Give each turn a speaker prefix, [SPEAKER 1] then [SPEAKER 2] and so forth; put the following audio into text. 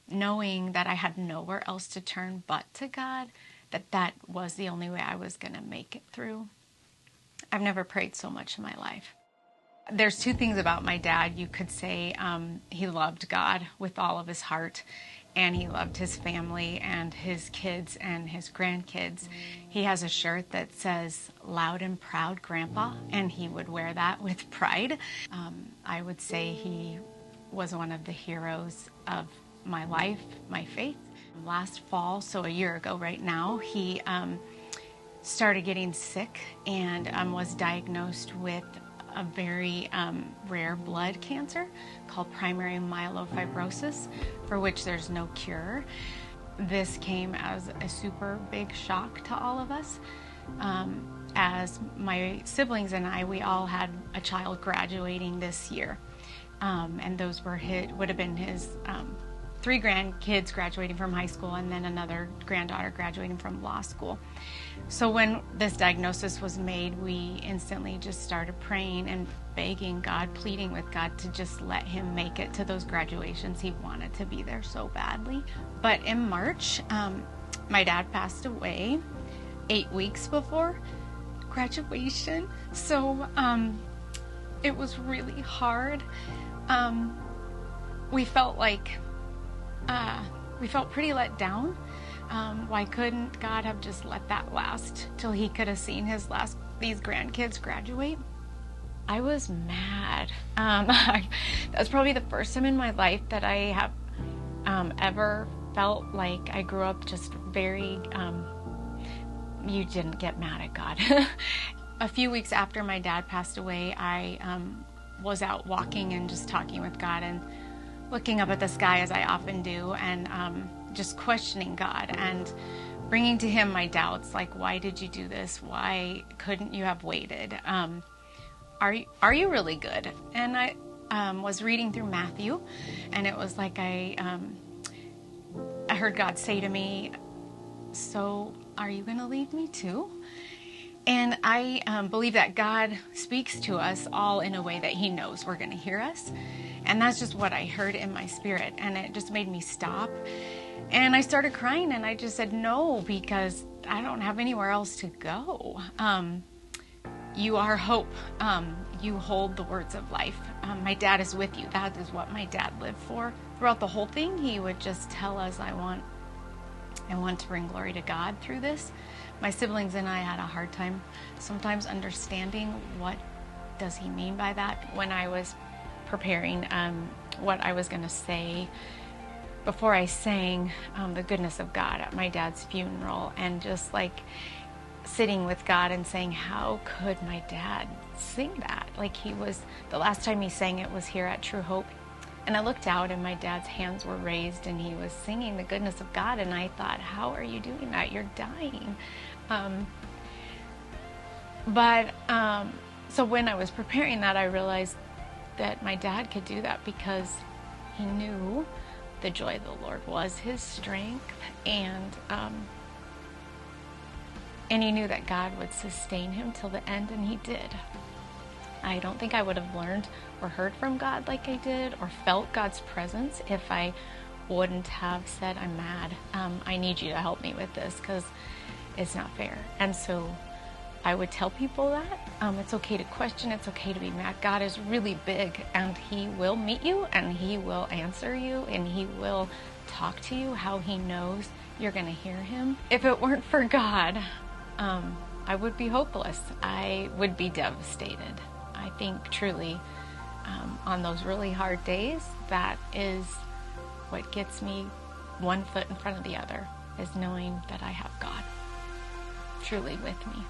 [SPEAKER 1] knowing that I had nowhere else to turn but to God, that was the only way I was going to make it through. I've never prayed so much in my life. There's two things about my dad. You could say he loved God with all of his heart, and he loved his family and his kids and his grandkids. He has a shirt that says "Loud and Proud Grandpa," and he would wear that with pride. I would say he was one of the heroes of my life, my faith. Last fall, so a year ago right now, he started getting sick and was diagnosed with a very rare blood cancer called primary myelofibrosis, for which there's no cure. This came as a super big shock to all of us. As my siblings and I, we all had a child graduating this year. And those would have been his 3 grandkids graduating from high school, and then another granddaughter graduating from law school. So when this diagnosis was made, we instantly just started praying and begging God, pleading with God to just let him make it to those graduations. He wanted to be there so badly. But in March, my dad passed away 8 weeks before graduation. So it was really hard. We felt pretty let down. Why couldn't God have just let that last till he could have seen these grandkids graduate? I was mad. That's probably the first time in my life that I have ever felt like I grew up just very, you didn't get mad at God. A few weeks after my dad passed away, I was out walking and just talking with God and looking up at the sky, as I often do, and just questioning God and bringing to him my doubts, like, why did you do this? Why couldn't you have waited? Are you really good? And I was reading through Matthew, and it was like I heard God say to me, so are you going to leave me too? And I believe that God speaks to us all in a way that he knows we're going to hear us. And that's just what I heard in my spirit. And it just made me stop. And I started crying, and I just said no, because I don't have anywhere else to go. You are hope. You hold the words of life. My dad is with you. That is what my dad lived for. Throughout the whole thing, he would just tell us, I want to bring glory to God through this. My siblings and I had a hard time sometimes understanding what does he mean by that. When I was preparing what I was going to say before I sang the goodness of God at my dad's funeral, and just like sitting with God and saying, how could my dad sing that? Like, the last time he sang it was here at True Hope. And I looked out, and my dad's hands were raised, and he was singing the goodness of God. And I thought, how are you doing that? You're dying. So when I was preparing that, I realized that my dad could do that because he knew the joy of the Lord was his strength, and he knew that God would sustain him till the end, and he did. I don't think I would have learned or heard from God like I did, or felt God's presence, if I wouldn't have said, I'm mad. I need you to help me with this, because it's not fair. And so I would tell people that it's okay to question, it's okay to be mad. God is really big, and he will meet you, and he will answer you, and he will talk to you how he knows you're going to hear him. If it weren't for God, I would be hopeless. I would be devastated. I think truly on those really hard days, that is what gets me one foot in front of the other, is knowing that I have God truly with me.